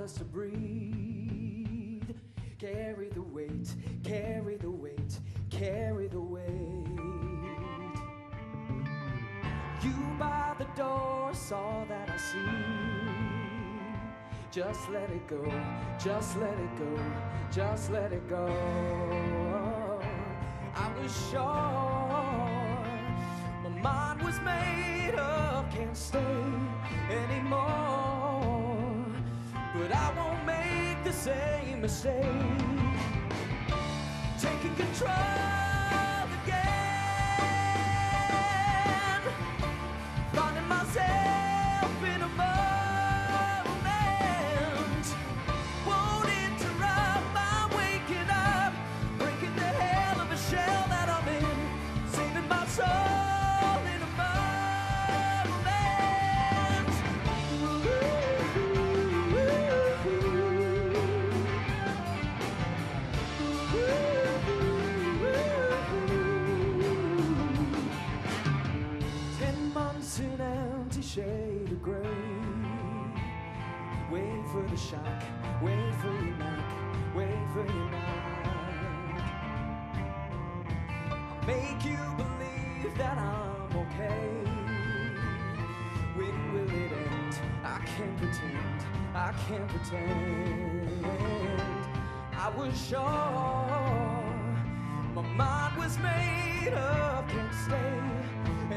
just to breathe. Carry the weight, carry the weight, carry the weight. You by the door saw that I see. Just let it go, just let it go, just let it go. I was sure my mind was made up, can't stay anymore. But I won't make the same mistake, taking control again, finding myself in a moment. Won't interrupt my waking up, breaking the hell of a shell that I'm in, saving my soul in a moment. An empty shade of gray. Wait for the shock, wait for your knock, wait for your knock. I'll make you believe that I'm okay. When will it end? I can't pretend, I can't pretend. I was sure my mind was made up, can't stay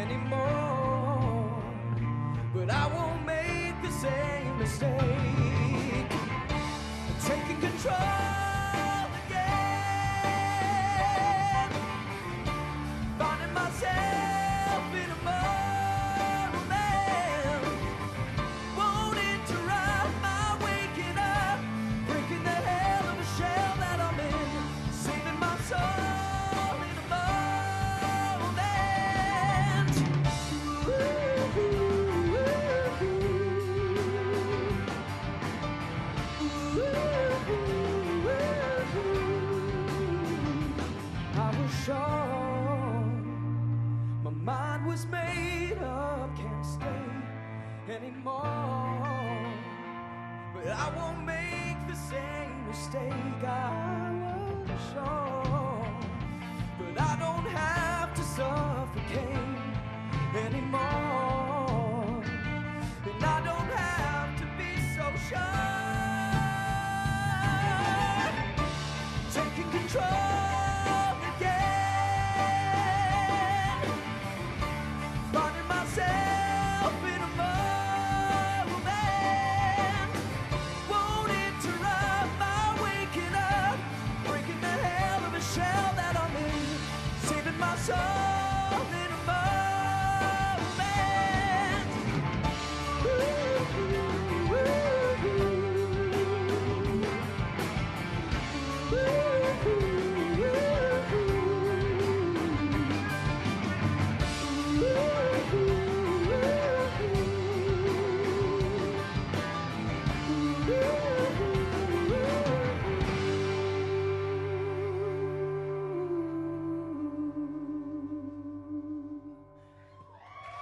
anymore. But I won't make the same mistake, taking control again, finding myself in a moment. Won't interrupt my waking up, breaking the hell of a shell that I'm in, saving my soul in a moment. I was sure my mind was made up, can't stay anymore. But I won't make the same mistake. I was sure, but I don't have to suffocate anymore. And I don't have to be so sure. Taking control again, finding myself in a moment. Won't interrupt my waking up, breaking the hell of a shell that I'm in, saving my soul in a moment.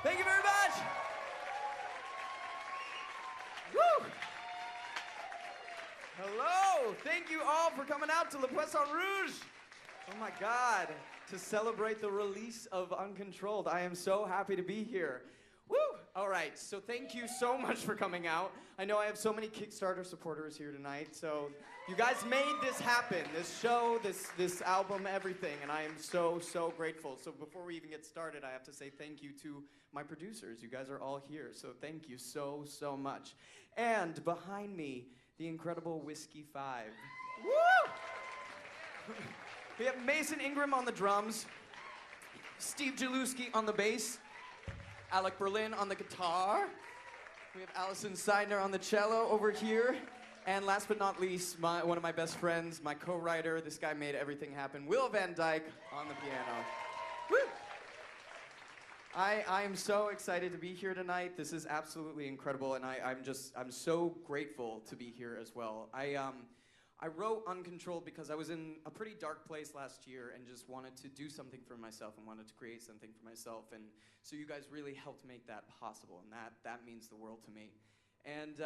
Thank you very much. Woo! Hello, thank you all for coming out to the Poisson Rouge. Oh my God, to celebrate the release of Uncontrolled. I am so happy to be here. Woo! All right, so thank you so much for coming out. I know I have so many Kickstarter supporters here tonight, so you guys made this happen, this show, this album, everything, and I am so, so grateful. So before we even get started, I have to say thank you to my producers. You guys are all here, so thank you so, so much. And behind me, the incredible Whiskey 5. Woo! We have Mason Ingram on the drums, Steve Jaluski on the bass, Alec Berlin on the guitar. We have Allison Seidner on the cello over here. And last but not least, one of my best friends, my co-writer, this guy made everything happen, Will Van Dyke on the piano. Woo! I am so excited to be here tonight. This is absolutely incredible, and I'm so grateful to be here as well. I wrote Uncontrolled because I was in a pretty dark place last year and just wanted to do something for myself and wanted to create something for myself. And so you guys really helped make that possible, and that means the world to me. And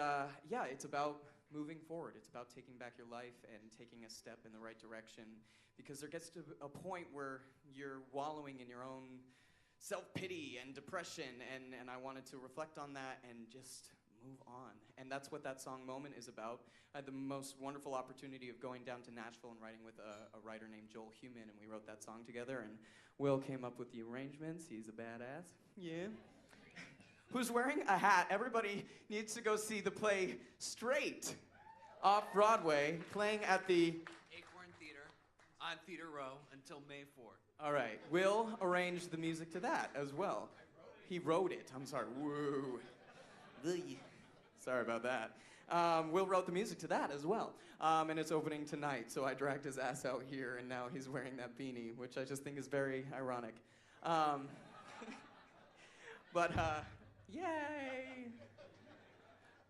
yeah, it's about moving forward. It's about taking back your life and taking a step in the right direction, because there gets to a point where you're wallowing in your own self-pity and depression, and I wanted to reflect on that and just move on. And that's what that song Moment is about. I had the most wonderful opportunity of going down to Nashville and writing with a writer named Joel Human, and we wrote that song together, and Will came up with the arrangements. He's a badass. Yeah. Who's wearing a hat? Everybody needs to go see the play Straight off Broadway, playing at the Acorn Theater on Theater Row until May 4th. All right, Will arranged the music to that as well. He wrote it. I'm sorry. Woo. Sorry about that. Will wrote the music to that as well. And it's opening tonight, so I dragged his ass out here, and now he's wearing that beanie, which I just think is very ironic. But, yay!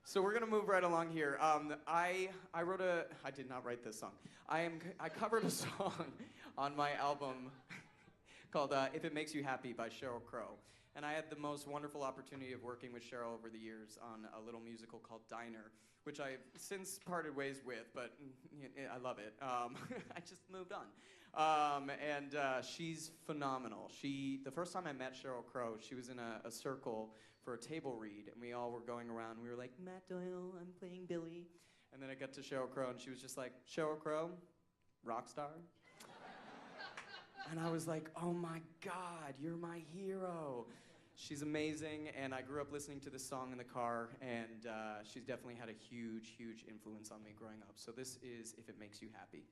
So we're gonna move right along here. I did not write this song. I covered a song on my album called If It Makes You Happy by Sheryl Crow. And I had the most wonderful opportunity of working with Sheryl over the years on a little musical called Diner, which I've since parted ways with, but I love it. I just moved on. She's phenomenal. The first time I met Sheryl Crow, she was in a circle for a table read, and we all were going around. We were like, Matt Doyle, I'm playing Billy. And then I got to Sheryl Crow, and she was just like, Sheryl Crow, rock star. And I was like, oh my God, you're my hero. She's amazing, and I grew up listening to this song in the car, and she's definitely had a huge, huge influence on me growing up. So this is If It Makes You Happy.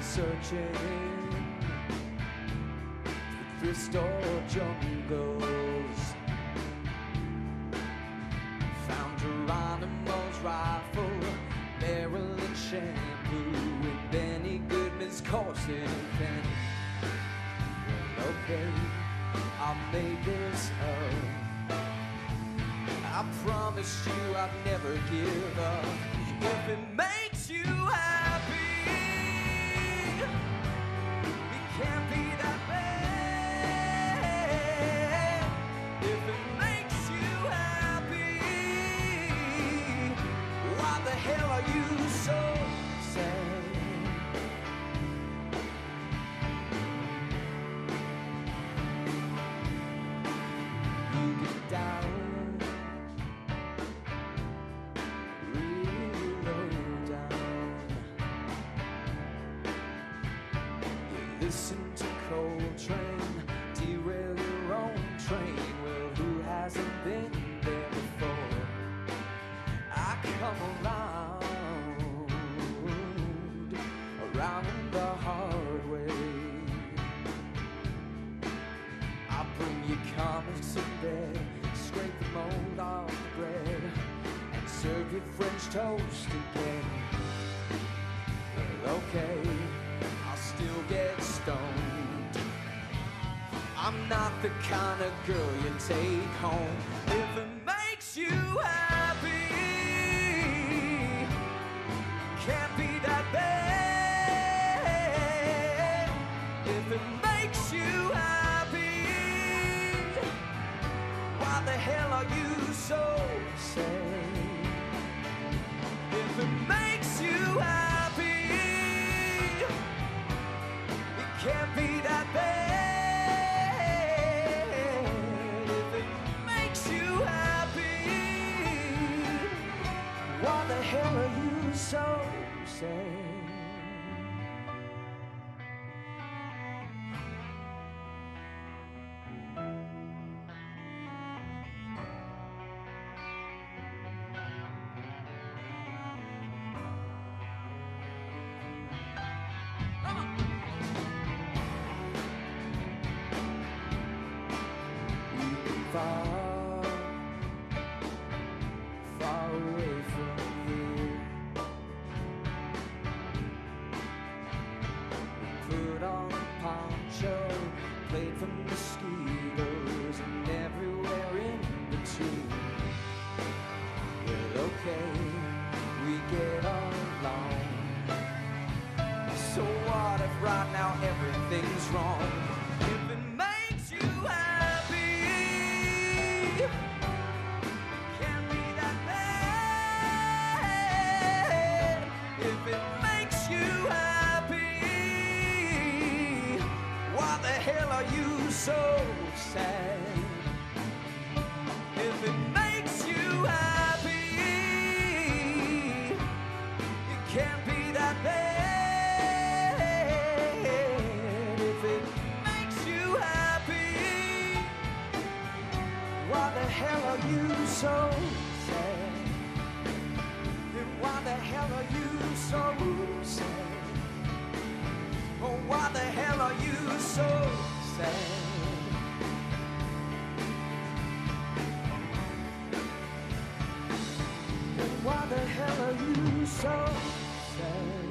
Searching for thrift store jungles, found Geronimo's rifle, Maryland shampoo, and Benny Goodman's corset pen. Well, okay, I'll make this up. I promised you I'd never give up. If it makes you happy, can't be that bad. If it makes you happy, why the hell are you so sad? You get down, real low down. Listen to Coltrane, derail your own train. Well, who hasn't been there before? I come around the hard way. I bring you comics in bed, scrape the mold off the bread, and serve you French toast again. Well, okay, still get stoned. I'm not the kind of girl you take home. If it makes you happy, can't be that bad. If it makes you happy, why the hell are you so sad? If it makes you happy, can't be that bad. If it makes you happy, why the hell are you so sad? Come on. far, far away from here. We put on a poncho, played for mosquitoes and everywhere in between. Well, okay, we get along. So what if right now everything's wrong? If it makes you happy, can't be that bad. If it makes you happy, why the hell are you so sad? If it makes you happy, it can't be that bad. If it makes you happy, why the hell are you so sad? Then why the hell are you so sad? Oh, why the hell are you so sad? Why the hell are you so sad?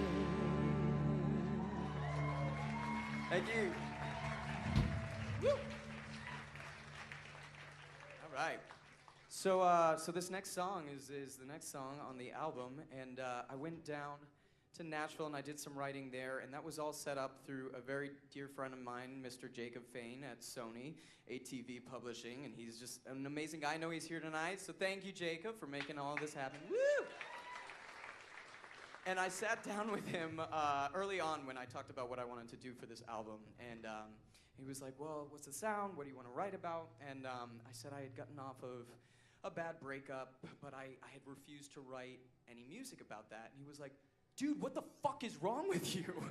Thank you. Woo. All right. So this next song is the next song on the album, and I went down to Nashville and I did some writing there, and that was all set up through a very dear friend of mine, Mr. Jacob Fain at Sony ATV Publishing, and he's just an amazing guy. I know he's here tonight, so thank you, Jacob, for making all this happen. Woo! And I sat down with him early on when I talked about what I wanted to do for this album, and he was like, well, what's the sound? What do you want to write about? And I said I had gotten off of a bad breakup, but I had refused to write any music about that. And he was like, dude, what the fuck is wrong with you?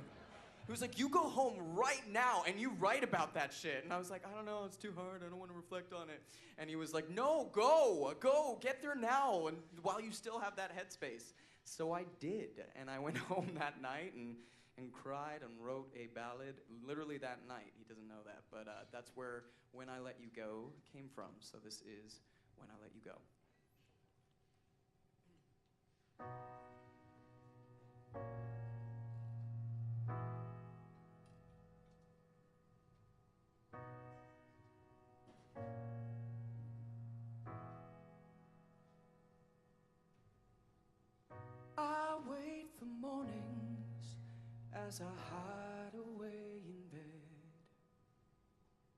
He was like, you go home right now and you write about that shit. And I was like, I don't know, it's too hard, I don't want to reflect on it. And he was like, no, go, get there now, and while you still have that headspace. So I did, and I went home that night and cried and wrote a ballad literally that night. He doesn't know that, but that's where When I Let You Go came from. So this is When I Let You Go. I wait for mornings as I hide away in bed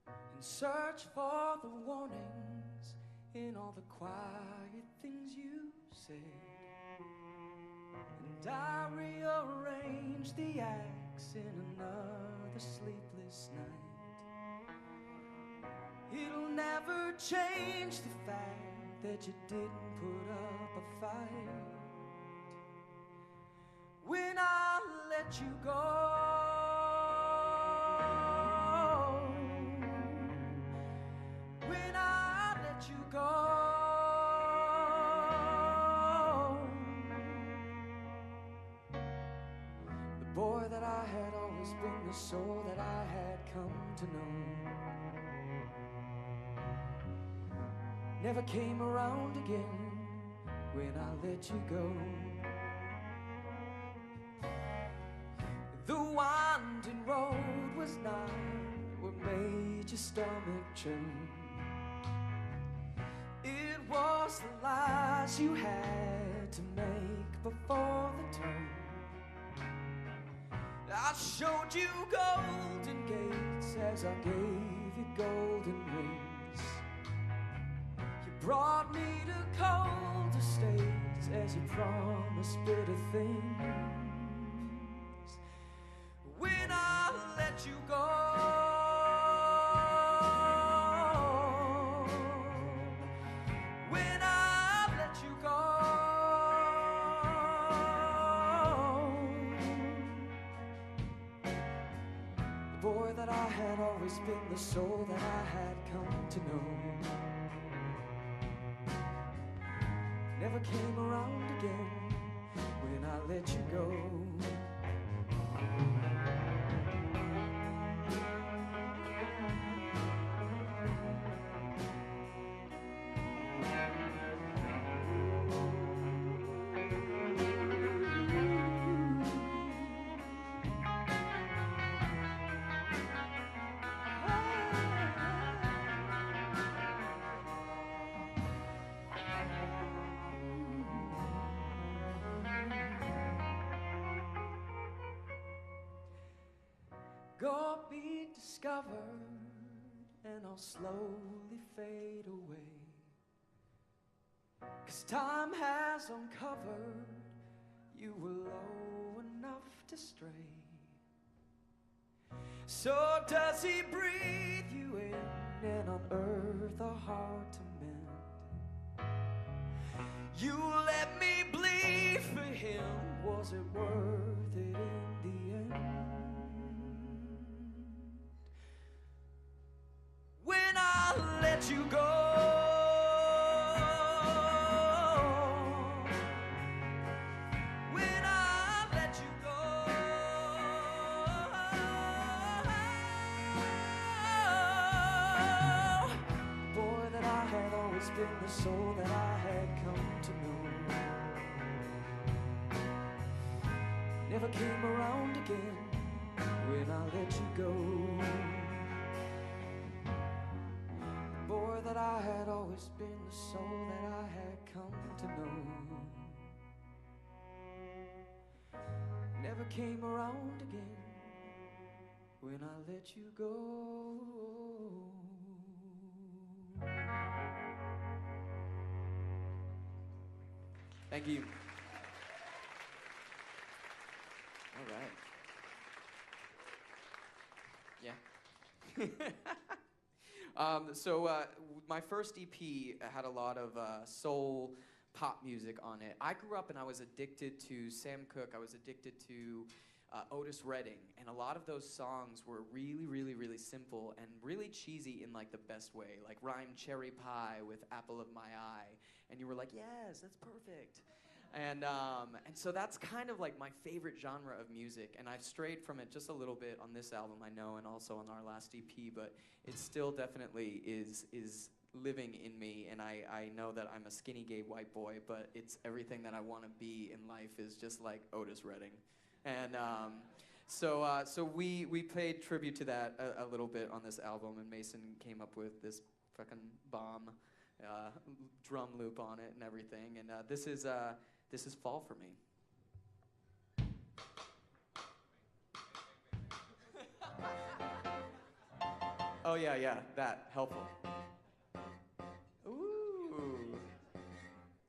and search for the warnings in all the quiet things you said. And I rearrange the acts in another sleepless night. It'll never change the fact that you didn't put up a fight. When I let you go, when I let you go, the boy that I had always been, the soul that I had come to know, never came around again when I let you go. The winding road was not what made your stomach churn. It was the lies you had to make before the turn. I showed you golden gates as I gave you golden rings. You brought me to colder states as you promised bitter things. When I let you go, when I let you go, the boy that I had always been, the soul that I had come to know, never came around again when I let you go. be discovered, and I'll slowly fade away. 'Cause time has uncovered you were low enough to stray. So does he breathe you in and unearth a heart to mend? You let me bleed for him, was it worth it in the end? When I let you go, been the soul that I had come to know, never came around again when I let you go. The boy that I had always been, the soul that I had come to know, never came around again when I let you go. Thank you. All right. Yeah. My first EP had a lot of soul pop music on it. I grew up and I was addicted to Sam Cooke. I was addicted to Otis Redding, and a lot of those songs were really, really, really simple and really cheesy in like the best way, like rhymed cherry pie with apple of my eye, and you were like, yes, that's perfect. And so that's kind of like my favorite genre of music, and I've strayed from it just a little bit on this album, I know, and also on our last EP, but it still definitely is living in me, and I know that I'm a skinny gay white boy, but it's everything that I want to be in life is just like Otis Redding. And so we paid tribute to that a little bit on this album, and Mason came up with this fucking bomb drum loop on it and everything. And this is Fall for Me. Oh yeah, that helpful. Ooh,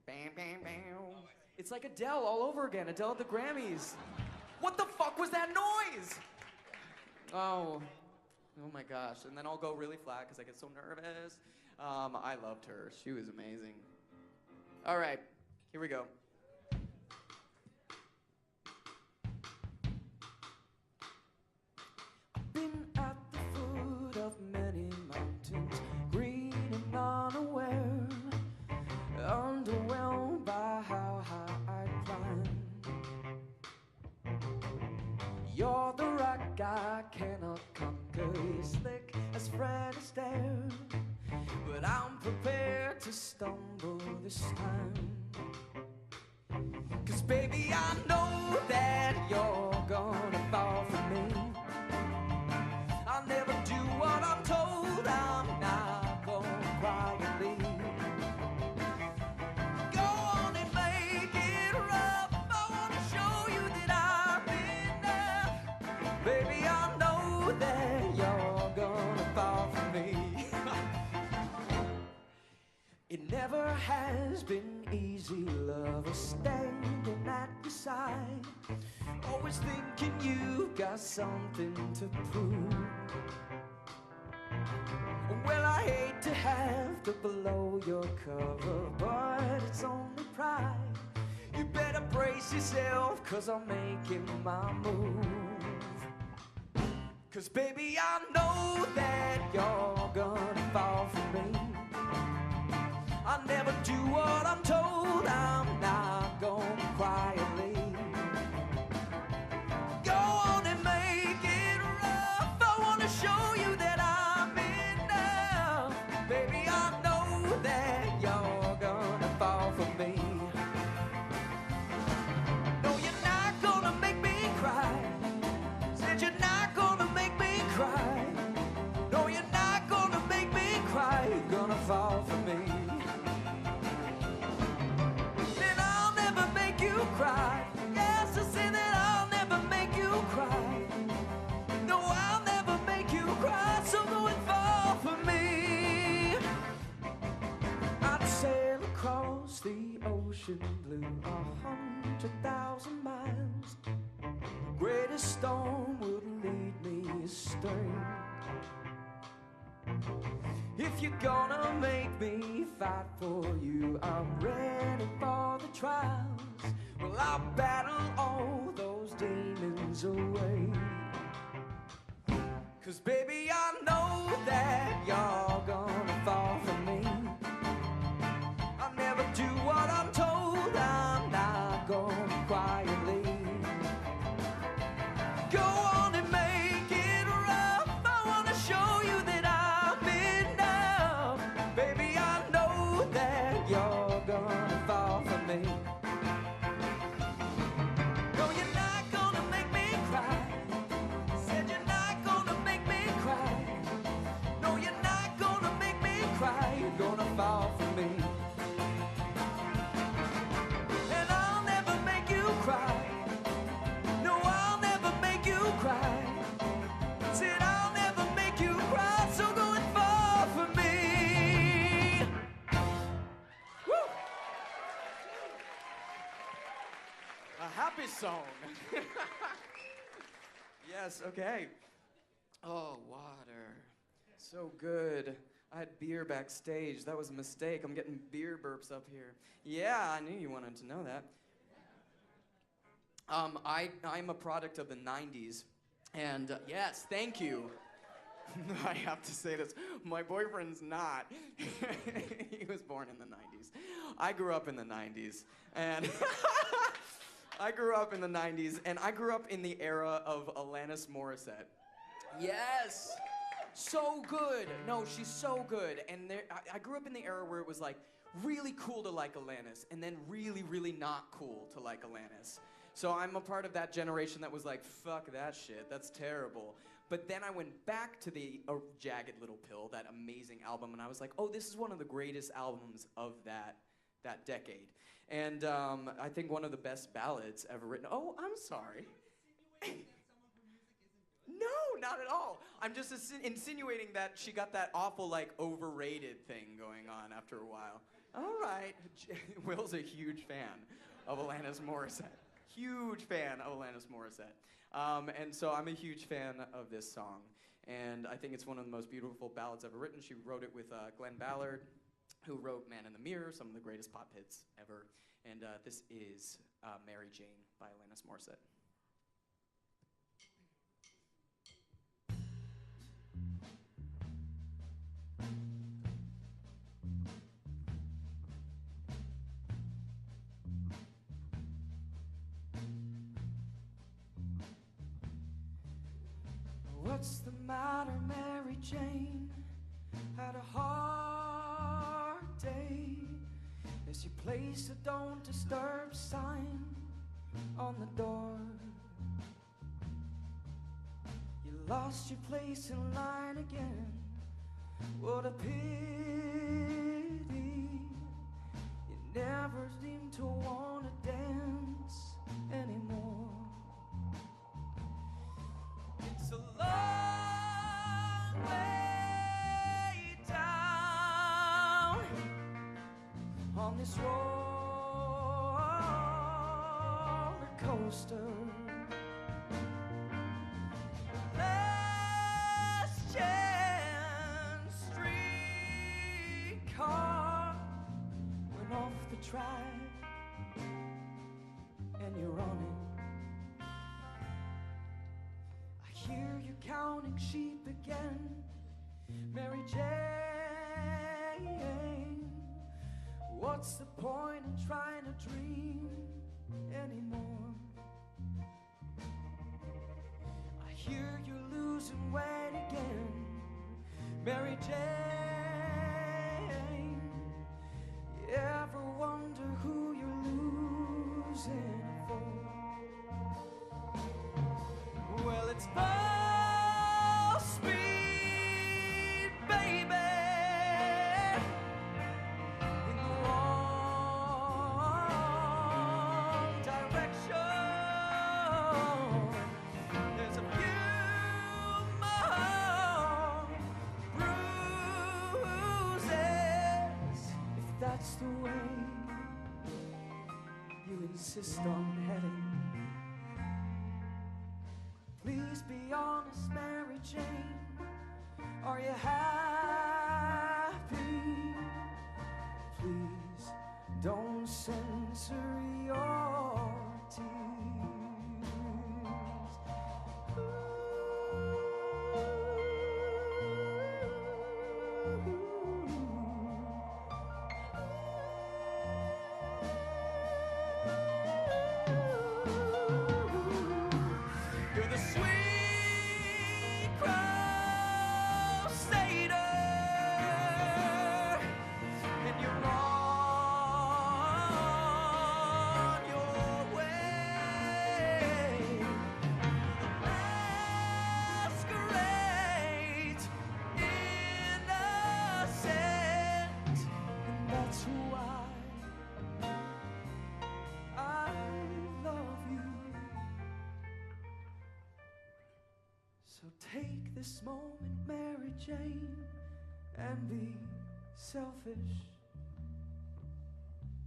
bam bam bam. It's like Adele all over again. Adele at the Grammys. What the fuck was that noise? Oh my gosh. And then I'll go really flat because I get so nervous. I loved her. She was amazing. All right, here we go. I've been at the foot of many mountains, green and unaware, underwhelmed by how high I climbed. You're the rock I cannot conquer, slick as Fred Astaire, but I'm prepared to stumble this time. 'Cause baby, I know that you're gonna fall for me. I'll never do what I'm told, I'm not gonna quietly. Go on and make it rough, I wanna show you that I'm enough. Baby, I know that you're gonna fall for me. It never has been easy, lover, standing at your side, always thinking you've got something to prove. Well, I hate to have to blow your cover, but it's only pride. You better brace yourself, 'cause I'm making my move. 'Cause baby, I know that you're gonna fall for me. I'll never do what I'm told, I'm not going quietly. Go on and make it rough, I wanna show you that I'm enough. Baby, I know that you're gonna fall for me. No, you're not gonna make me cry. Said you're not gonna make me cry. No, you're not gonna make me cry. You're gonna fall for me. Cry. ocean blue, 100,000 miles. The greatest storm wouldn't lead me astray. If you're gonna make me fight for you, I'm ready for the trials. Well, I'll battle all those demons away. 'Cause baby, I know that you're gonna fall for me. I'll never do what I'm told, I'm not gonna quietly. Go on and make it rough, I wanna show you that I'm enough. Baby, I know that you're gonna fall for me. No, you're not gonna make me cry. Said you're not gonna make me cry. No, you're not gonna make me cry. You're gonna fall for me. And I'll never make you cry. No, I'll never make you cry. Said I'll never make you cry, so go and fall for me. Woo! A happy song. Yes, okay. Oh, water. So good. I had beer backstage. That was a mistake. I'm getting beer burps up here. Yeah, I knew you wanted to know that. I'm a product of the 90s. And yes, thank you. I have to say this. My boyfriend's not. He was born in the 90s. I grew up in the 90s. And I grew up in the 90s, and I grew up in the era of Alanis Morissette. Yes! So good. No, she's so good. And I grew up in the era where it was like really cool to like Alanis, and then really, really not cool to like Alanis. So I'm a part of that generation that was like, fuck that shit, that's terrible. But then I went back to the Jagged Little Pill, that amazing album, and I was like, oh, this is one of the greatest albums of that decade. And I think one of the best ballads ever written. Oh, I'm sorry. No, not at all. I'm just insinuating that she got that awful, like, overrated thing going on after a while. All right. Will's a huge fan of Alanis Morissette. Huge fan of Alanis Morissette. And so I'm a huge fan of this song. And I think it's one of the most beautiful ballads ever written. She wrote it with Glenn Ballard, who wrote Man in the Mirror, some of the greatest pop hits ever. And this is Mary Jane by Alanis Morissette. What's the matter, Mary Jane? Had a hard day. As you place a don't disturb sign on the door. You lost your place in line again. What a pity. You never seem to want to dance anymore. It's a long way down on this roller coaster. Last chance streetcar went off the track, and you're on it. I hear you counting sheep again, Mary Jane. What's the point in trying to dream anymore? I hear you're losing weight again, Mary Jane. You ever wonder who you're losing it for? Well, it's full speed, baby. That's the way system heading. Please be honest, Mary Jane. Are you happy? Please don't censor your tears. You're the sweet crusader, and you're on your way. Masquerade innocent, and that's why I love you. So take this moment, Mary Jane, and be selfish,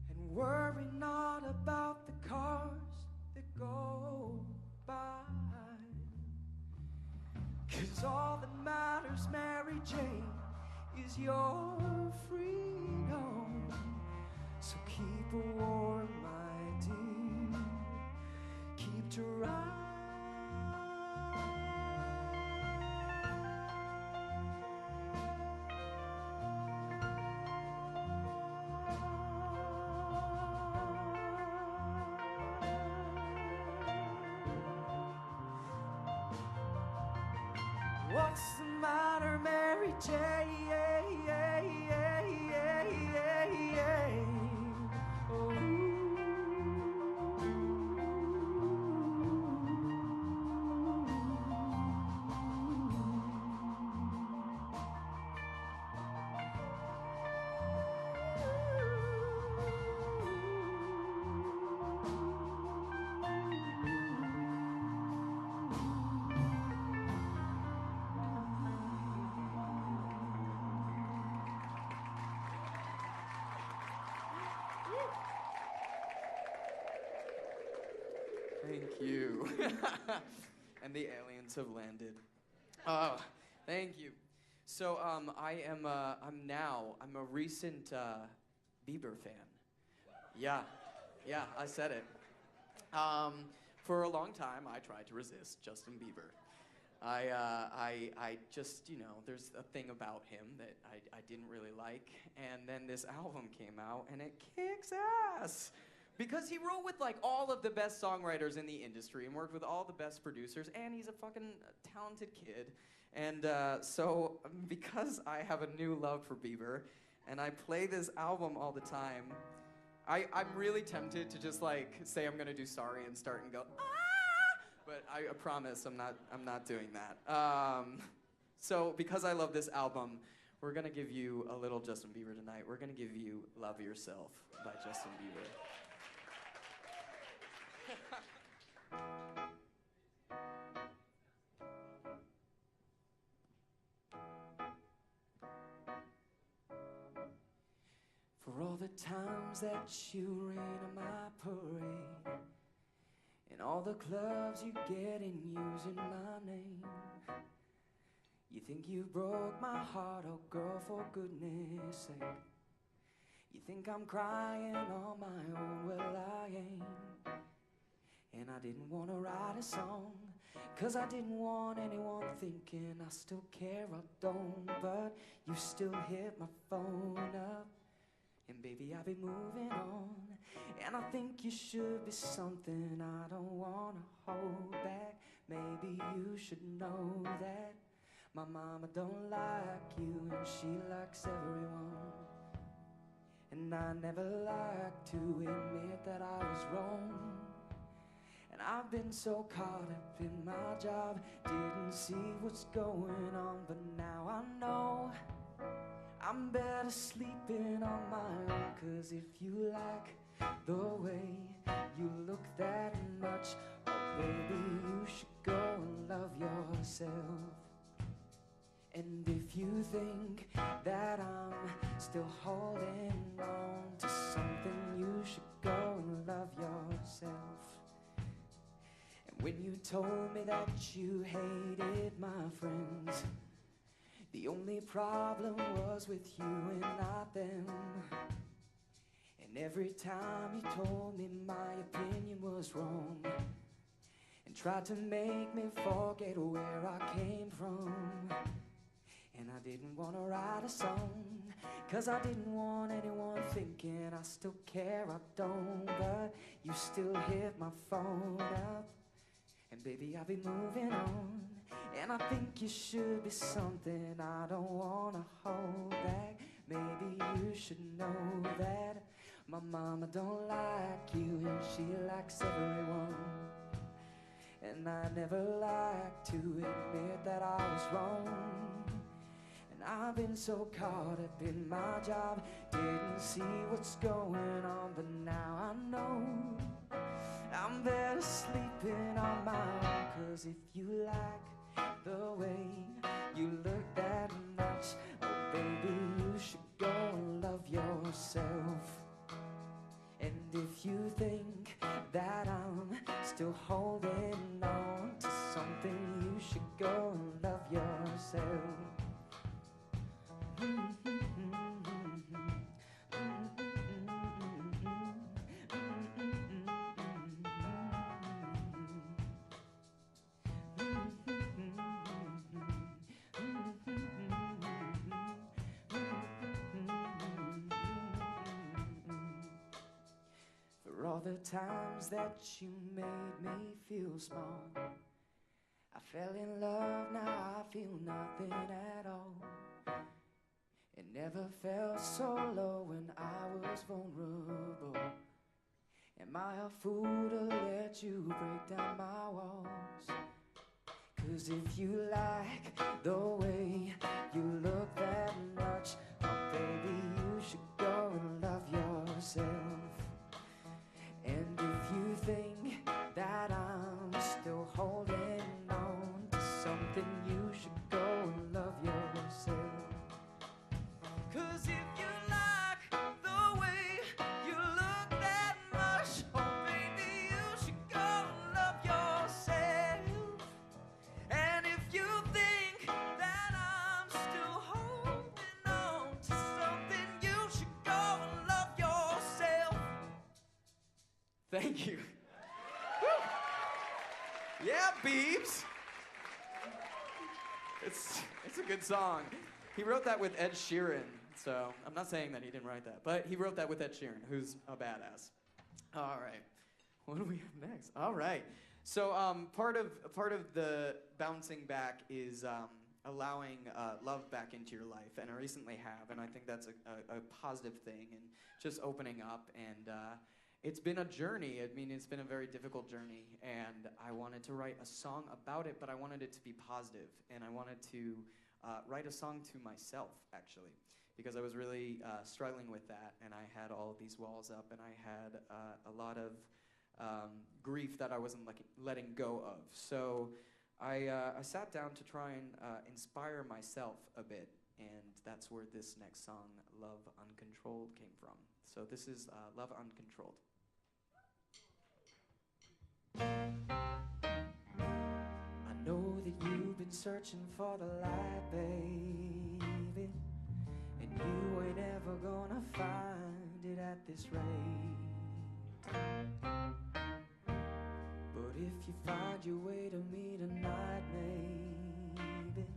and worry not about the cars that go by. 'Cause all that matters, Mary Jane, is your freedom. So keep her warm, my dear. Keep to ride. What's the matter, Mary Jane? Oh. Thank you. And the aliens have landed. Oh, thank you. So I'm a recent Bieber fan. Yeah, I said it. For a long time, I tried to resist Justin Bieber. I just, there's a thing about him that I didn't really like, and then this album came out, and it kicks ass. Because he wrote with like all of the best songwriters in the industry and worked with all the best producers, and he's a fucking talented kid. And so because I have a new love for Bieber, and I play this album all the time, I'm really tempted to just like say I'm gonna do Sorry and start and go, ah! But I promise I'm not doing that. So because I love this album, we're gonna give you a little Justin Bieber tonight. We're gonna give you Love Yourself by Justin Bieber. For all the times that you rain on my parade, and all the clubs you get in using my name, you think you broke my heart, oh girl, for goodness sake. You think I'm crying on my own, well I ain't. And I didn't want to write a song, 'cause I didn't want anyone thinking I still care or don't. But you still hit my phone up, and baby I'll be moving on. And I think you should be something I don't want to hold back. Maybe you should know that my mama don't like you, and she likes everyone. And I never like to admit that I was wrong. And I've been so caught up in my job, didn't see what's going on. But now I know I'm better sleeping on my own. 'Cause if you like the way you look that much, oh baby, you should go and love yourself. And if you think that I'm still holding on to something, you should go and love yourself. And when you told me that you hated my friends, the only problem was with you and not them. And every time you told me my opinion was wrong and tried to make me forget where I came from. And I didn't want to write a song, 'cause I didn't want anyone thinking I still care. I don't, but you still hit my phone up. And baby, I'll be moving on. And I think you should be something I don't want to hold back. Maybe you should know that my mama don't like you and she likes everyone. And I never like to admit that I was wrong. And I've been so caught up in my job, didn't see what's going on, but now I know I'm better sleeping on my own. 'Cause if you like the way you look that much, oh baby, you should go and love yourself. And if you think that I'm still holding on to something, you should go and love yourself. For all the times that you made me feel small, I fell in love, now I feel nothing at all. It never felt so low when I was vulnerable. Am I a fool to let you break down my walls? 'Cause if you like the way you look that much, oh baby, you should go and love yourself. And if you think that I'm still holding on to something, you should go and love yourself. 'Cause if you like the way you look that much, oh baby, you should go and love yourself. And if you think that I'm still holding on to something, you should go and love yourself. Thank you. Woo. Yeah, Beebs. It's a good song. He wrote that with Ed Sheeran, so I'm not saying that he didn't write that, but he wrote that with Ed Sheeran, who's a badass. All right, what do we have next? All right, so part of the bouncing back is allowing love back into your life, and I recently have, and I think that's a positive thing, and just opening up, and it's been a journey. I mean, it's been a very difficult journey, and I wanted to write a song about it, but I wanted it to be positive, and I wanted to write a song to myself, actually, because I was really struggling with that, and I had all of these walls up, and I had a lot of grief that I wasn't letting go of. So I sat down to try and inspire myself a bit, and that's where this next song, Love Uncontrolled, came from. So this is Love Uncontrolled. I know that you've been searching for the light, baby, and you ain't ever gonna find it at this rate. But if you find your way to me tonight, maybe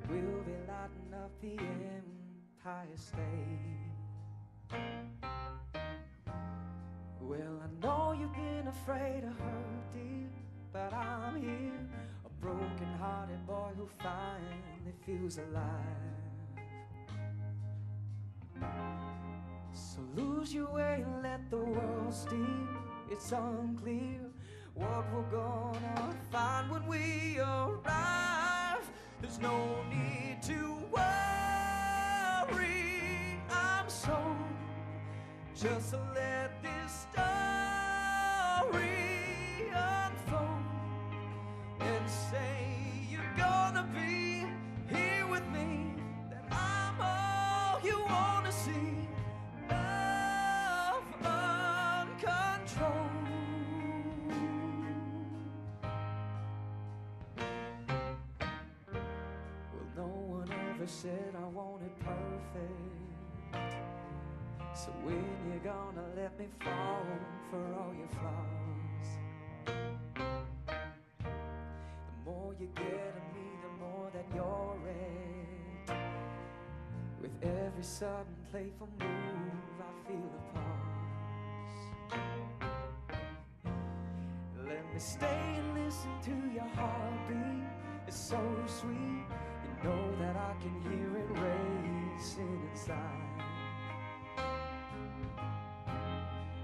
we'll be lighting up the Empire State. Well, I know you've been afraid of her, dear, but I'm here, a broken-hearted boy who finally feels alive. So lose your way and let the world steer. It's unclear what we're gonna find when we arrive. There's no need to worry, I'm so just to let this story unfold and say you're gonna be here with me, that I'm all you wanna see. Love uncontrolled. never said I wanted perfect. So when you gonna let me fall for all your flaws? The more you get of me, the more that you're red. With every sudden playful move, I feel a pulse. Let me stay and listen to your heartbeat. It's so sweet. You know that I can hear it racing inside.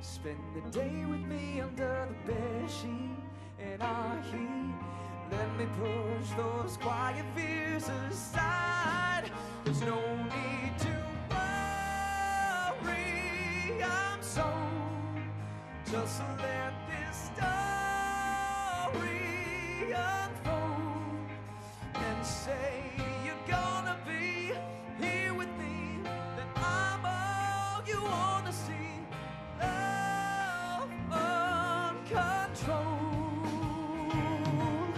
Spend the day with me under the bedsheet in our heat. Let me push those quiet fears aside. There's no need to worry. I'm so just let this story unfold and say you're gonna be here with me. That I'm all you wanna see. Love uncontrolled.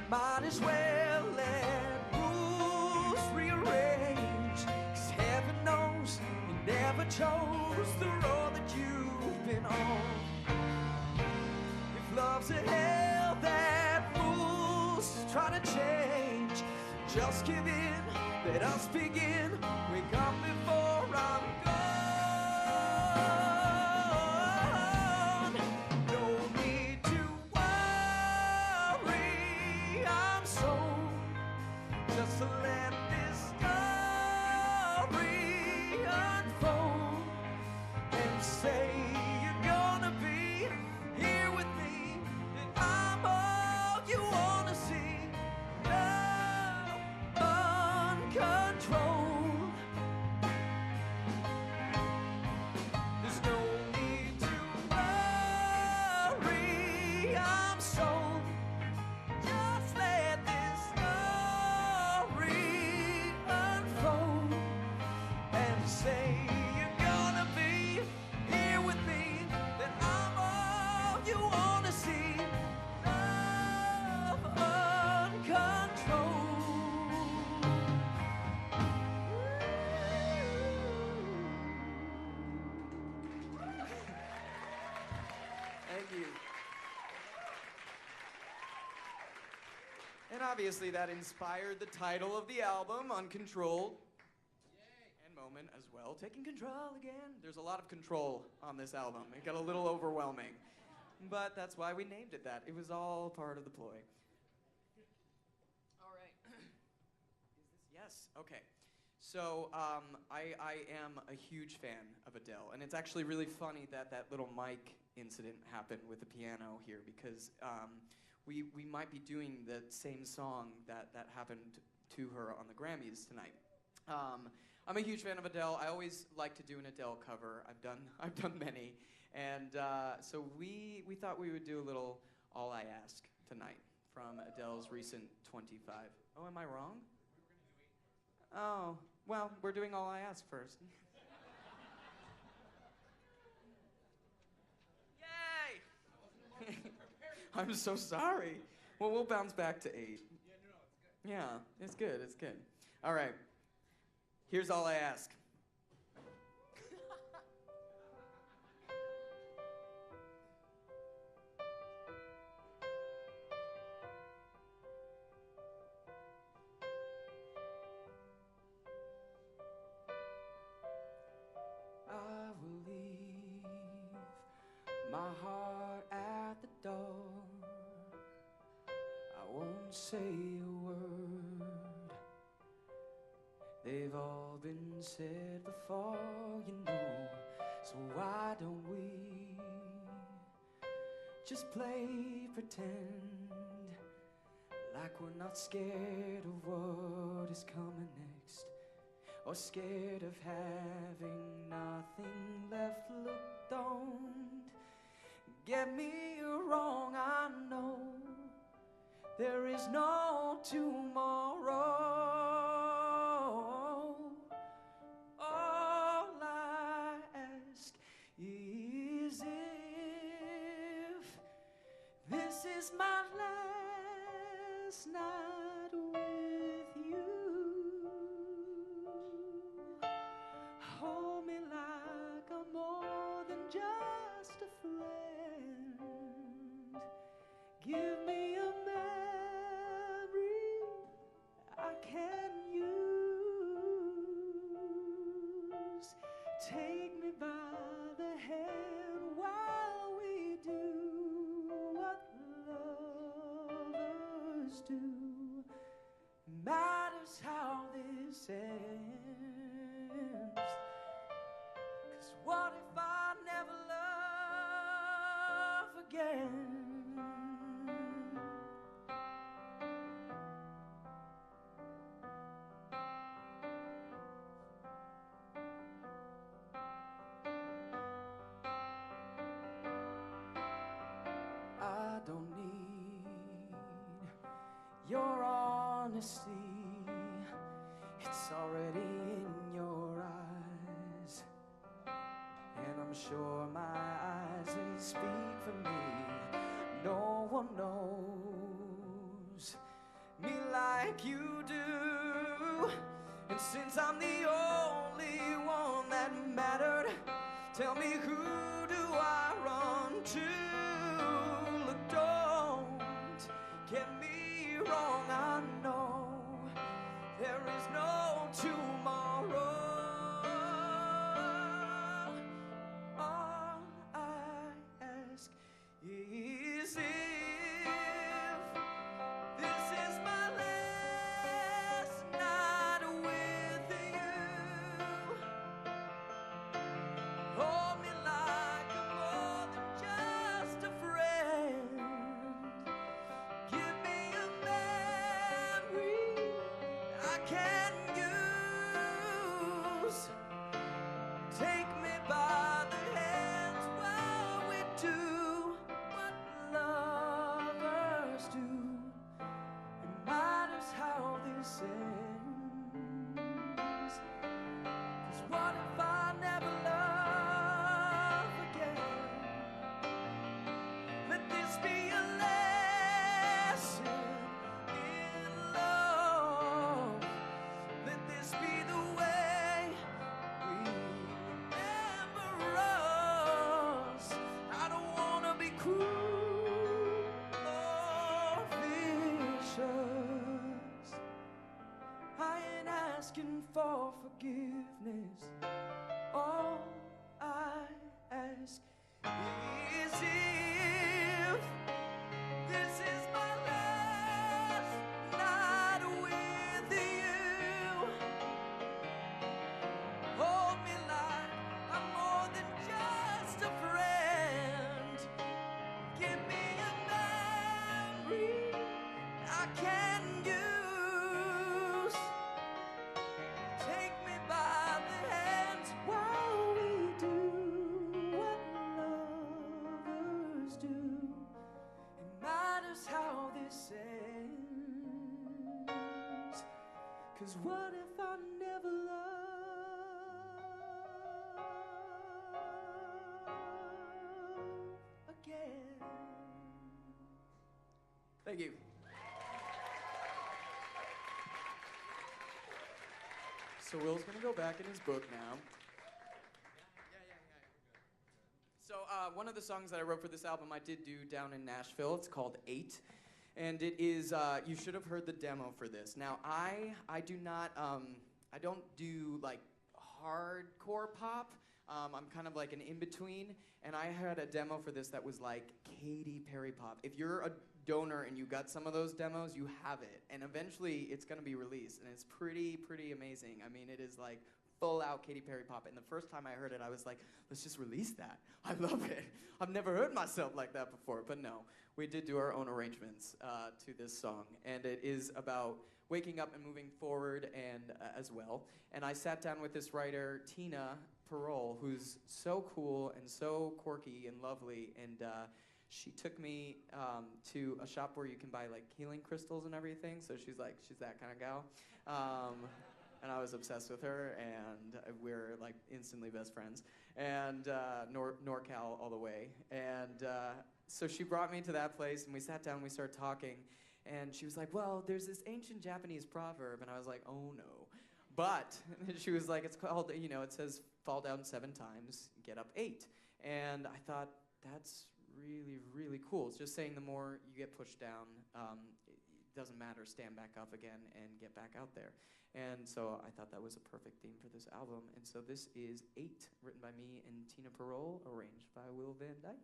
Might as well let rules rearrange. 'Cause heaven knows you never chose the road that you've been on. If love's a hell that rules try to change, just give in, let us begin. Wake up before I'm gone. No need to worry. I'm so just to let this story unfold and say you're gonna be here with me. That I'm all you wanna see. Love uncontrolled. There's no need to worry. I'm so just let this story unfold and say you're gonna be here with me. That I'm all you wanna see. Love uncontrolled. Thank you. And obviously that inspired the title of the album, Uncontrolled. And Moment as well. Taking control again. There's a lot of control on this album. It got a little overwhelming. But that's why we named it that. It was all part of the ploy. All right. Yes, okay. So I am a huge fan of Adele, and it's actually really funny that that little mic incident happened with the piano here, because we might be doing the same song that happened to her on the Grammys tonight. I'm a huge fan of Adele. I always like to do an Adele cover. I've done many, and so we thought we would do a little All I Ask tonight from Adele's recent 25. Oh, am I wrong? Oh, well, we're doing All I Ask first. Yay! I'm so sorry. Well, we'll bounce back to 8. Yeah, it's good, it's good. All right, here's All I Ask. I will leave my heart at the door. I won't say a word. They've all been said before, you know. So why don't we just play pretend, like we're not scared of what is coming next, or scared of having nothing left. Look, don't get me wrong, I know there is no tomorrow. All I ask is if this is my last night with you. matters how this ends. 'Cause what if I never love again? I don't need your honesty, it's already in your eyes, and I'm sure my eyes, they speak for me. No one knows me like you do, and since I'm the only one that mattered, tell me, who do I run to? Look, don't get me wrong, I know there is no tomorrow. All I ask is if this is my last night with you, hold me like I'm more than just a friend. Give me a memory I can use. Take me by the hands while we do what lovers do. It matters how this ends. 'Cause what if I never love again? Let this be a lesson in love. Let this be the way we remember us. I don't wanna be cruel or vicious. I ain't asking for forgiveness. All I ask is if this is my last night with you, hold me like I'm more than just a friend. Give me a memory I can use. Take me by the hands while we do what lovers do. It matters how this ends. 'Cause what if I never love again? Thank you. So Will's gonna go back in his book now. So one of the songs that I wrote for this album I did do down in Nashville. It's called 8. And it is, you should have heard the demo for this. Now I do not, I don't do like hardcore pop. I'm kind of like an in-between. And I had a demo for this that was like Katy Perry pop. If you're a donor and you got some of those demos, you have it. And eventually it's gonna be released, and it's pretty amazing. I mean, it is like full out Katy Perry pop. And the first time I heard it, I was like, let's just release that. I love it. I've never heard myself like that before. But no, we did do our own arrangements to this song. And it is about waking up and moving forward and as well. And I sat down with this writer, Tina Parole, who's so cool and so quirky and lovely. And she took me to a shop where you can buy like healing crystals and everything. So she's that kind of gal. And I was obsessed with her, and we're like instantly best friends. And NorCal all the way. And so she brought me to that place, and we sat down and we started talking. And she was like, well, there's this ancient Japanese proverb. And I was like, oh no. But she was like, it's called, it says fall down 7 times, get up 8. And I thought, that's really cool. It's just saying the more you get pushed down, it doesn't matter, stand back up again and get back out there. And so I thought that was a perfect theme for this album. And so this is 8, written by me and Tina Parole, arranged by Will Van Dyke.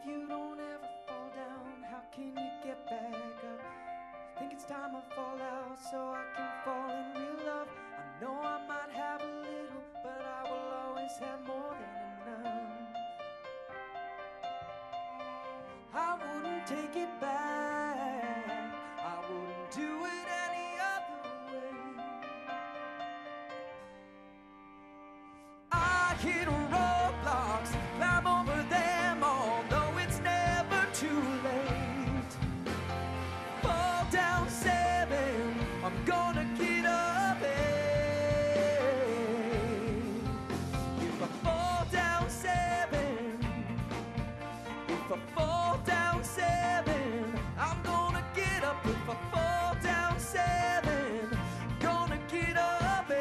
if you don't ever fall down, how can you get back up? I think it's time I fall out so I can fall in real love. I know I might have a little, but I will always have more than enough. I wouldn't take it back, I wouldn't do it any other way. I hit roadblocks, climb over them, although it's never too late. Fall down 7, I'm gonna get up 8. If I fall down 7, if I fall down 7, I'm gonna get up. If I fall down 7, gonna get up 8.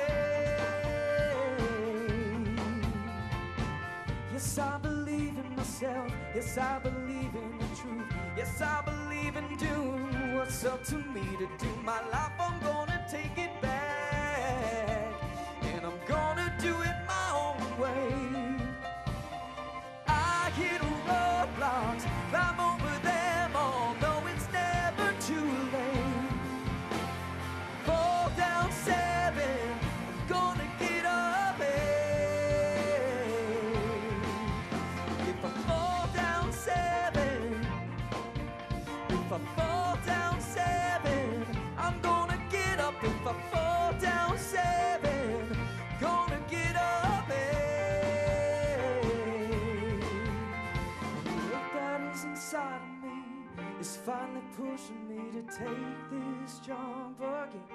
Yes, I believe in myself. Yes, I believe in the truth. Yes, I believe in doing what's up to me to do. My life, I'm gonna take it back, and I'm gonna do it my own way. I hit roadblocks, climb over them, although it's never too late. Fall down 7, I'm gonna get up 8. If I fall down 7, if I fall down 7, I'm gonna get up. If I fall down 7, gonna get up 8. That is inside of me is finally pushing me to take this jump again.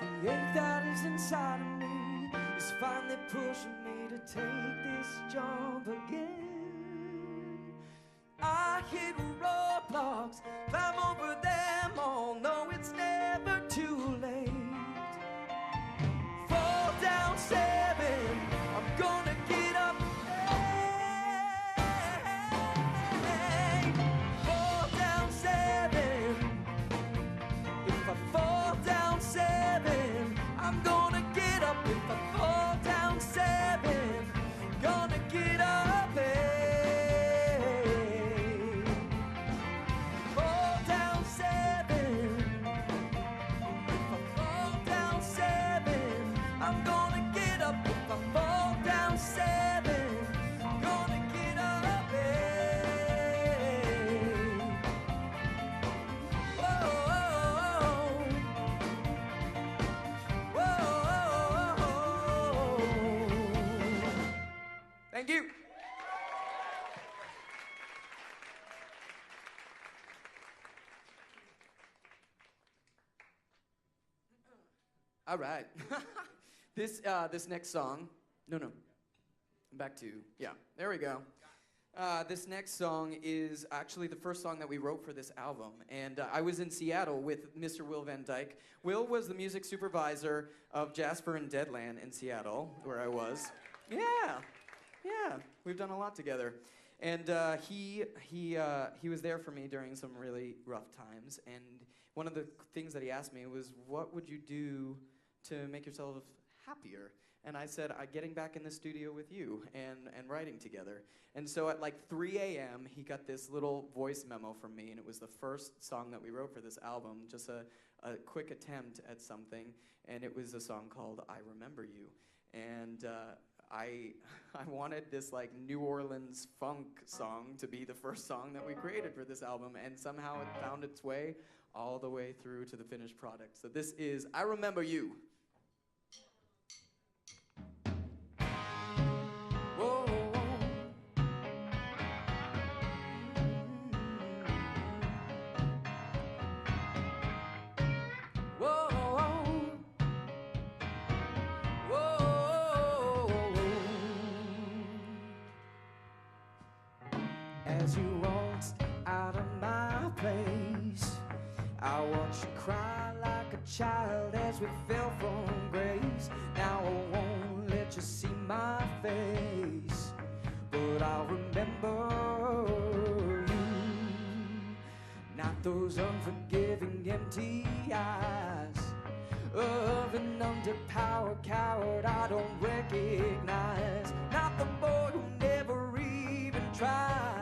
The ache that is inside of me is finally pushing me to take this jump again. I hit roadblocks, climb over them, although it's never too late. Fall down 7, I'm gonna get up 8. Fall down 7, if I fall down 7, I'm gonna get up. If I fall down 7, gonna get up 8. Fall down 7, if I fall down 7, I'm gonna get up. If I fall down 7, gonna get up 8. Whoa, whoa. Thank you. All right. This next song. No. Back to, yeah, there we go. This next song is actually the first song that we wrote for this album. And I was in Seattle with Mr. Will Van Dyke. Will was the music supervisor of Jasper and Deadland in Seattle, where I was. Yeah, we've done a lot together. And he was there for me during some really rough times. And one of the things that he asked me was, what would you do to make yourself happier? And I said, getting back in the studio with you and writing together. And so at like 3 a.m., he got this little voice memo from me, and it was the first song that we wrote for this album, just a quick attempt at something, and it was a song called I Remember You. And I wanted this like New Orleans funk song to be the first song that we created for this album, and somehow it found its way all the way through to the finished product. So this is I Remember You. Whoa. As you walked out of my place, I watched you cry like a child as we fell from grace. Now I won't let you see my face, but I'll remember you. Not those unforgiving empty eyes of an underpowered coward I don't recognize. Not the boy who never even tried.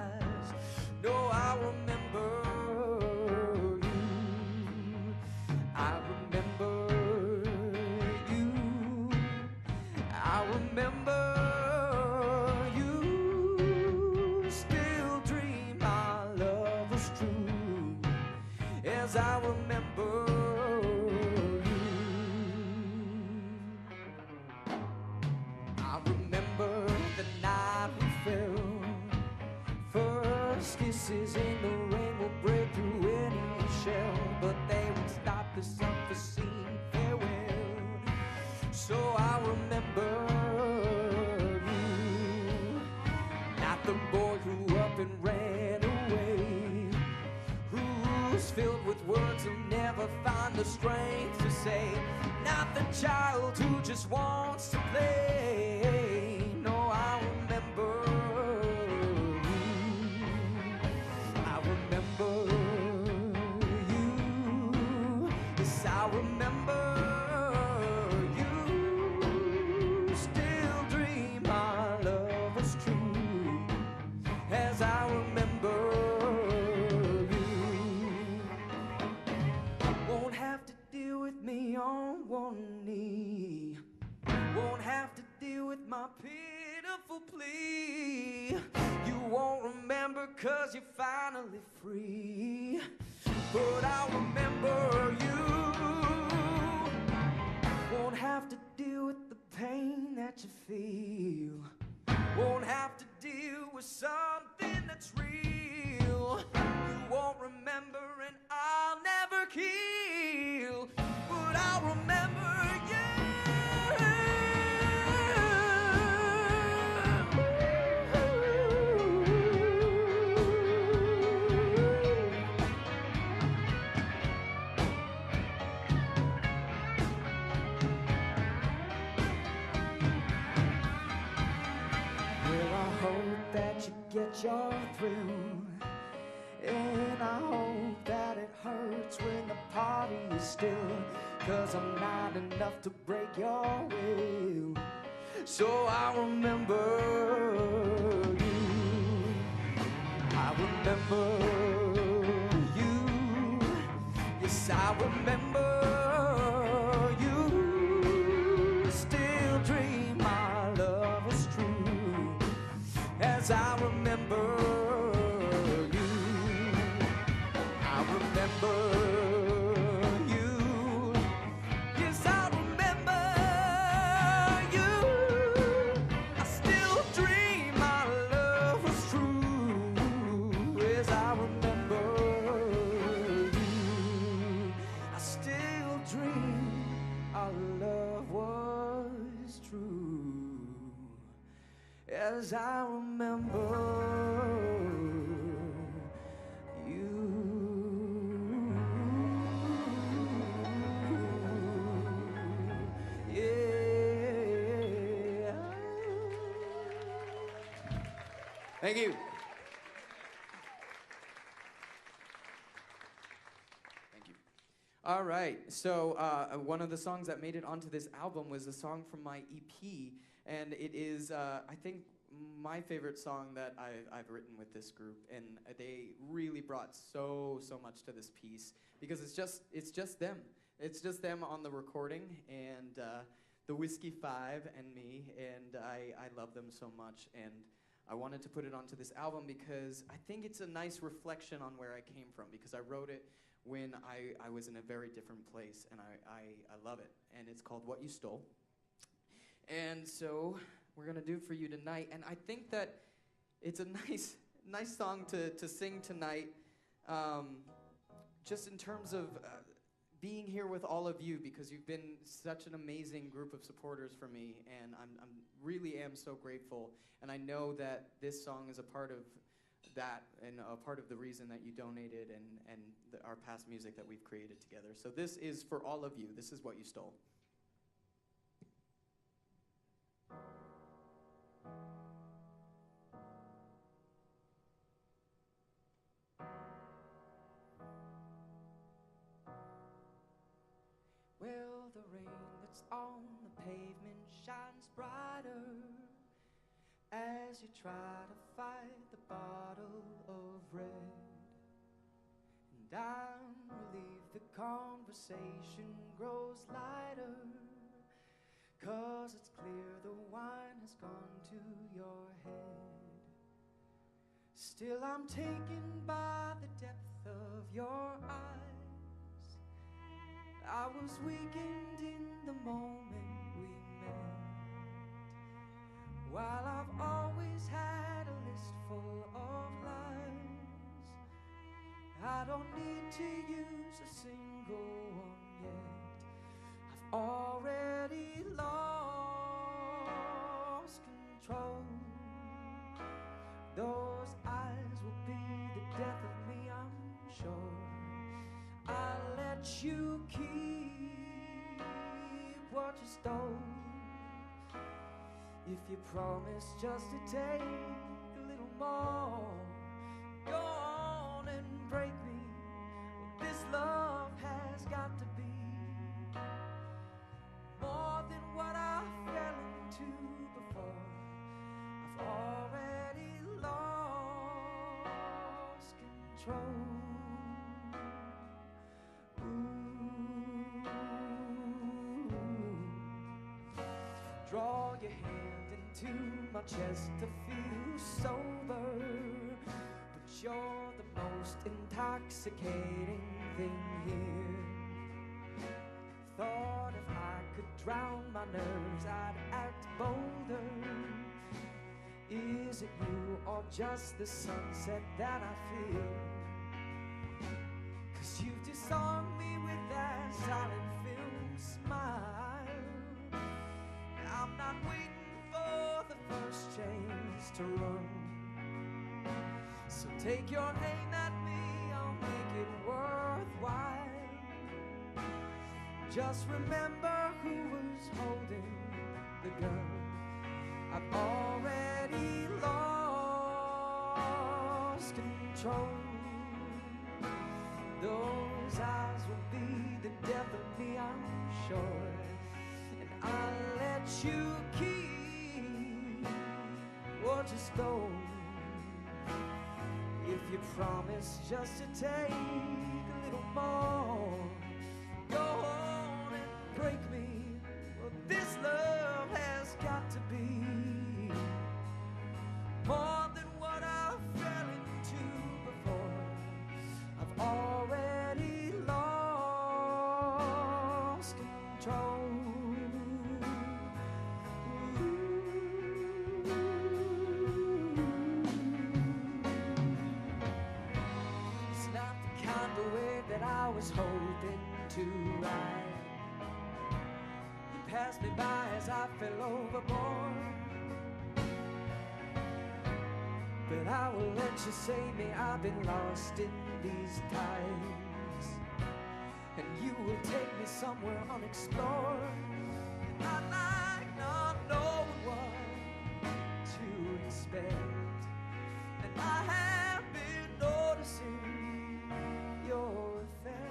as I remember you. I remember the night we fell. First kisses in the rain will break through any shell, but they would stop this unforeseen farewell. So I remember you, not the boy who up and ran away, who's filled with words who'll never find the strength to say, not the child who just wants to play. No, I remember you. I remember you. Yes, I remember you. Still dream our love was true, as I remember you. Won't have to deal with me on one knee, won't have to deal with my pitiful plea. You won't remember 'cause you're finally free, but I'll remember you. Won't have to deal with the pain that you feel, won't have to deal with something that's real. You won't remember and I'll never heal, but I'll remember you. Well, I hope that you get your thrill, and I hope that it hurts when the party is still, 'cause I'm not enough to break your will. So I remember you. I remember you. Yes, I remember you. Still dream our love was true, as I remember you. I remember you. Yes, I remember you. I still dream our love was true, as I remember you. I still dream our love was true, as I remember you. Yeah. Thank you. Thank you. All right, so one of the songs that made it onto this album was a song from my EP, and it is, I think, my favorite song that I've written with this group, and they really brought so much to this piece, because it's just them. It's just them on the recording, and the Whiskey Five and me, and I love them so much, and I wanted to put it onto this album because I think it's a nice reflection on where I came from, because I wrote it when I was in a very different place, and I love it, and it's called What You Stole. And so we're gonna do it for you tonight, and I think that it's a nice song to sing tonight, just in terms of being here with all of you, because you've been such an amazing group of supporters for me, and I'm really am so grateful, and I know that this song is a part of that, and a part of the reason that you donated, and our past music that we've created together. So this is for all of you. This is What You Stole. Well, the rain that's on the pavement shines brighter as you try to fight the bottle of red. And I'm relieved the conversation grows lighter, 'cause it's clear the wine has gone to your head. Still I'm taken by the depth of your eyes, I was weakened in the moment we met. While I've always had a list full of lies, I don't need to use a single one yet. I've already lost control. Those eyes will be the death of me, I'm sure. I'll let you keep what you stole, if you promise just to take a little more. Go on and break me. This love has got to be more than what I fell into before. I've already lost control. Draw your hand into my chest to feel sober, but you're the most intoxicating thing here. Thought if I could drown my nerves, I'd act bolder. Is it you or just the sunset that I feel? 'Cause you've disarmed me with that silent film smile. I'm not waiting for the first chance to run. So take your aim at me, I'll make it worthwhile. Just remember who was holding the gun. I've already lost control. Those eyes will be the death of me, I'm sure. And I'll let you keep what you stole, if you promise just to take a little more. Go on and break me. Well, this love has got to be more than what I fell into before. I've already lost control. It's not the kind of wave that I was hoping to ride. You passed me by as I fell overboard, but I will let you save me. I've been lost in these tides, and you will take me somewhere unexplored. And I like not knowing what to expect, and I have been noticing your effect.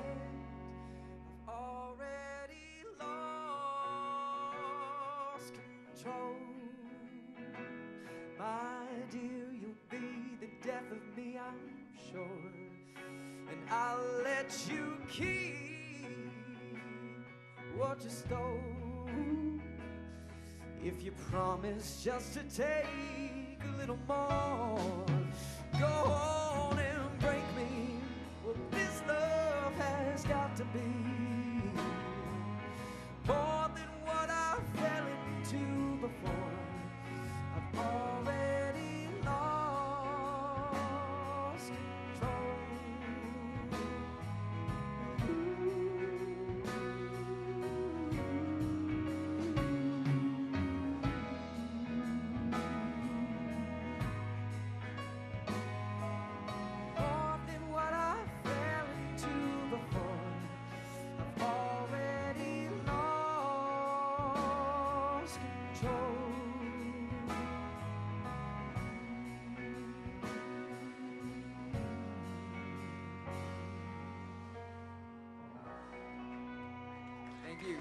I've already lost control. My dear, you'll be the death of me, I'm sure. And I'll let you keep what you stole, if you promise just to take a little more. Go on and break me. Well, this love has got to be more than what I fell into before. I've already lost control. More than what I fell into before. I've already lost control. Thank you.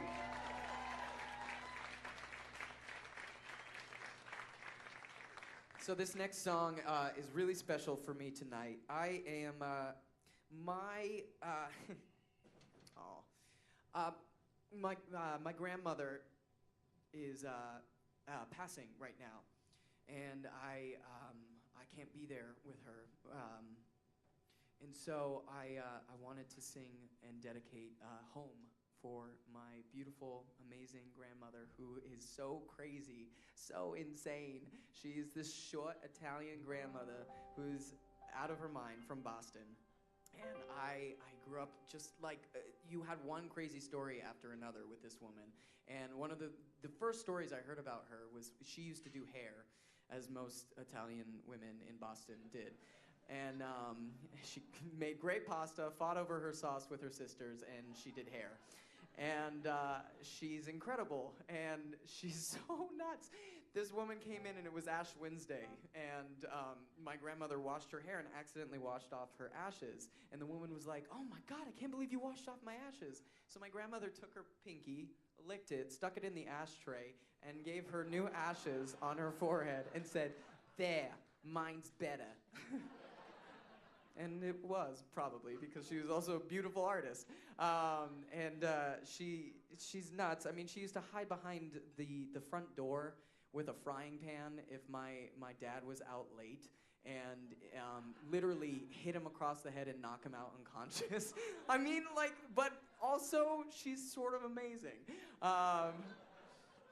So this next song is really special for me tonight. I am my my grandmother is passing right now, and I can't be there with her. And so I wanted to sing and dedicate Home for my beautiful, amazing grandmother who is so crazy, so insane. She's this short Italian grandmother who's out of her mind from Boston. And I grew up just like, you had one crazy story after another with this woman. And one of the first stories I heard about her was she used to do hair, as most Italian women in Boston did. And she made great pasta, fought over her sauce with her sisters, and she did hair. And she's incredible, and she's so nuts. This woman came in, and it was Ash Wednesday, and my grandmother washed her hair and accidentally washed off her ashes. And the woman was like, "Oh my God, I can't believe you washed off my ashes." So my grandmother took her pinky, licked it, stuck it in the ashtray, and gave her new ashes on her forehead and said, "There, mine's better." And it was, probably, because she was also a beautiful artist. She's nuts. I mean, she used to hide behind the front door with a frying pan if my dad was out late, and literally hit him across the head and knock him out unconscious. I mean, like, but also, she's sort of amazing.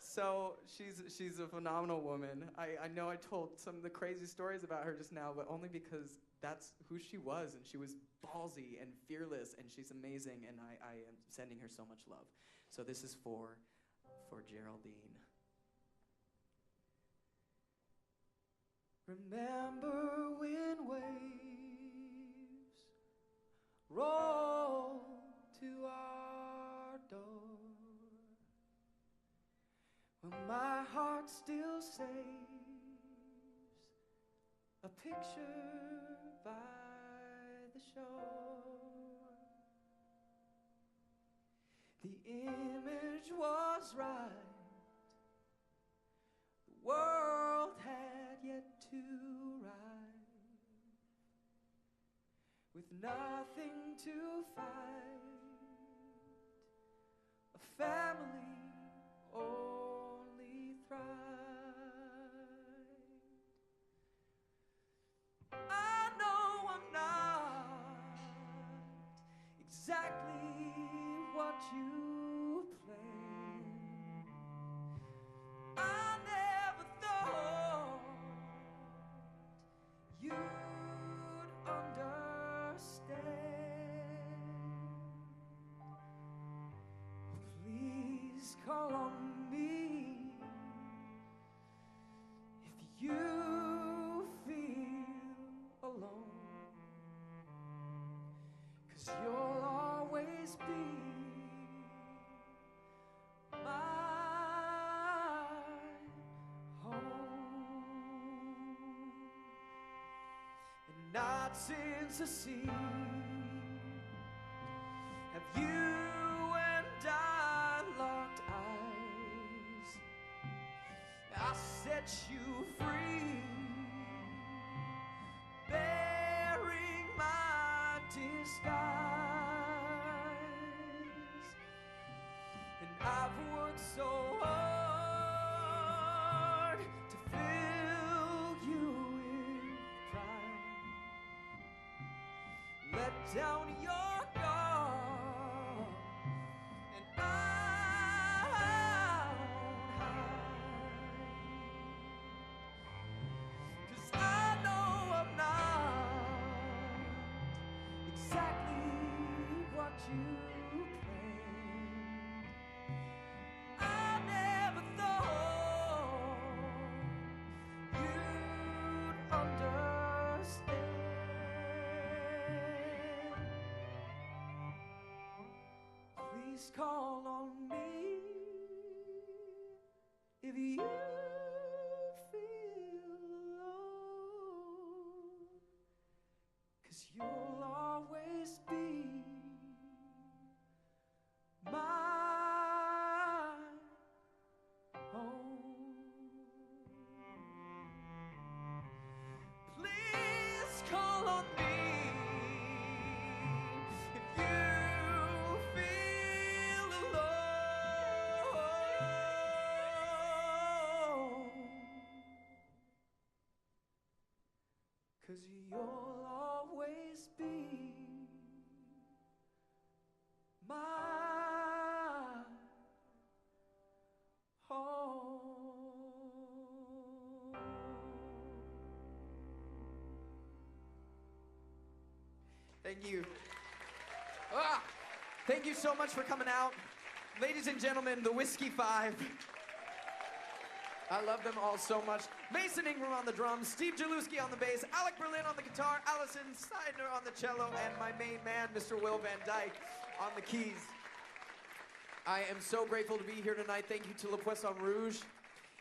So she's a phenomenal woman. I know I told some of the crazy stories about her just now, but only because that's who she was, and she was ballsy and fearless, and she's amazing, and I am sending her so much love. So this is for Geraldine. Remember when waves roll to our door, when my heart still saves a picture by the shore. The image was right, the world had yet to rise, with nothing to fight, a family only thrive. I know I'm not exactly what you planned. I never thought you'd understand. Please call on me if you feel alone, 'cause you'll always be my home. And not since the sea have you and I locked eyes. I set you free, bearing my disguise. And I've worked so hard to fill you with pride, let down your guard, and I won't hide. 'Cause I know I'm not exactly what you planned. I never thought you'd understand. Please call on me if you feel alone, 'cause you'll always be my home. Please call on me if you feel alone, you. Ah, thank you so much for coming out. Ladies and gentlemen, the Whiskey Five. I love them all so much. Mason Ingram on the drums, Steve Jaluski on the bass, Alec Berlin on the guitar, Allison Seidner on the cello, and my main man, Mr. Will Van Dyke, on the keys. I am so grateful to be here tonight. Thank you to Le Poisson Rouge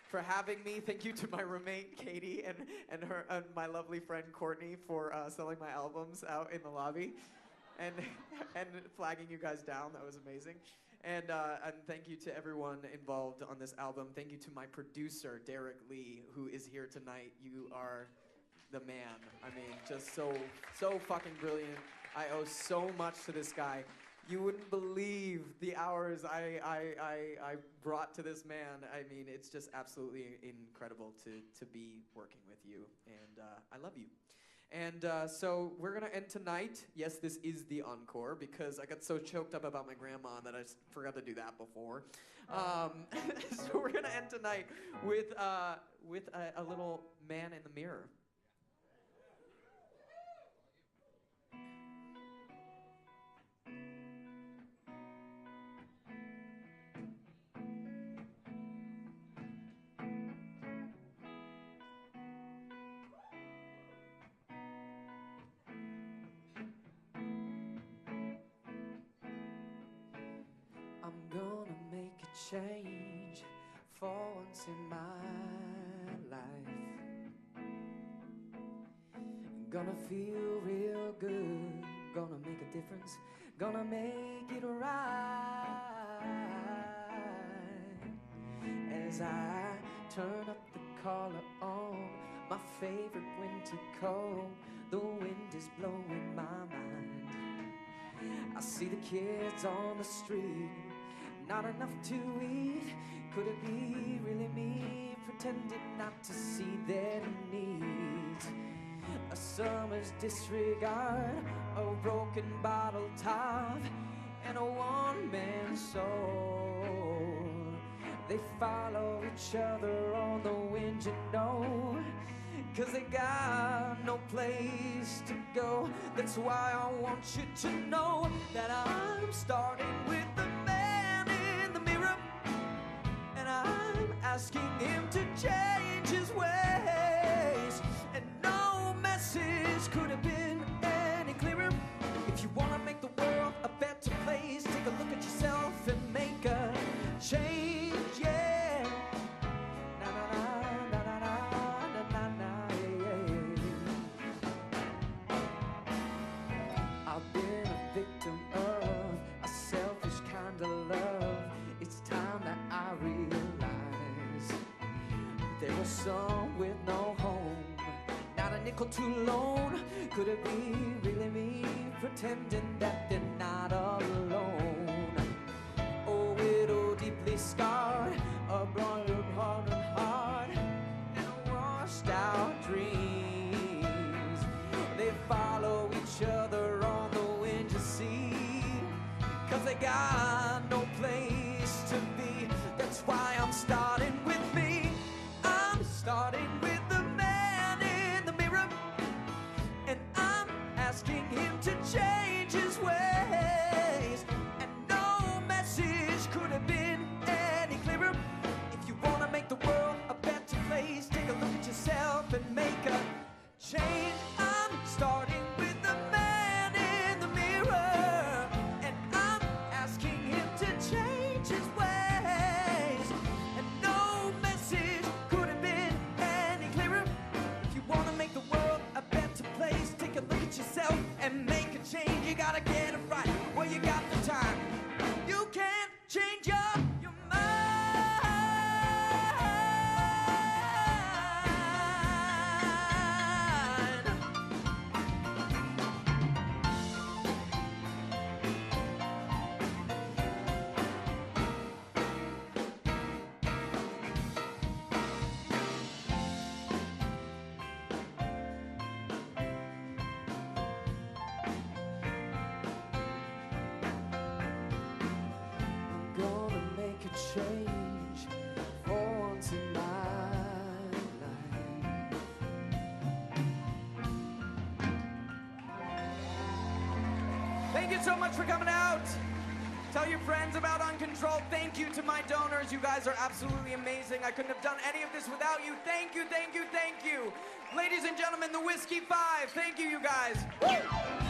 for having me. Thank you to my roommate, Katie, and my lovely friend, Courtney, for selling my albums out in the lobby and flagging you guys down. That was amazing. And thank you to everyone involved on this album. Thank you to my producer, Derek Lee, who is here tonight. You are the man. I mean, just so fucking brilliant. I owe so much to this guy. You wouldn't believe the hours I brought to this man. I mean, it's just absolutely incredible to be working with you. And I love you. And so we're going to end tonight. Yes, this is the encore because I got so choked up about my grandma that I forgot to do that before. So we're going to end tonight with a little Man in the Mirror. I'm gonna make a change for once in my life. Gonna feel real good, gonna make a difference, gonna make it right. As I turn up the collar on my favorite winter coat, the wind is blowing my mind. I see the kids on the street, not enough to eat. Could it be really me pretending not to see their needs? A summer's disregard, a broken bottle top, and a one-man soul. They follow each other on the wind, you know, 'cause they got no place to go. That's why I want you to know that I'm starting with the man in the mirror, and I'm asking him to change his ways. And no message could have been any clearer. If you want to make the world a better place, take a look at yourself and make a change, yeah. Na na na na na na na na na, yeah. I've been a victim of a selfish kind of love. It's time that I realize there are some with no home, not a nickel to loan. Could it be really me pretending that they're not alone? Oh, widow deeply scarred, a broken heart, and washed out dreams. They follow each other on the wind, you see, 'cause they got no place to be. That's why I'm starting with me. I'm starting with the man in the mirror, and I'm asking him to change his ways. And no message could have been any clearer. If you want to make the world a better place, take a look at yourself and make a change. I'm starting with the man in the mirror, and I'm asking him to change his ways. And no message could have been any clearer. If you want to make the world a better place, take a look at yourself and make a change. You gotta get it right. Well, you got the time. You can't change your mind. I'm gonna make a change for once in my life. Thank you so much for coming out. Tell your friends about Uncontrolled. Thank you to my donors. You guys are absolutely amazing. I couldn't have done any of this without you. Thank you, thank you, thank you. Ladies and gentlemen, the Whiskey 5. Thank you, you guys. Woo!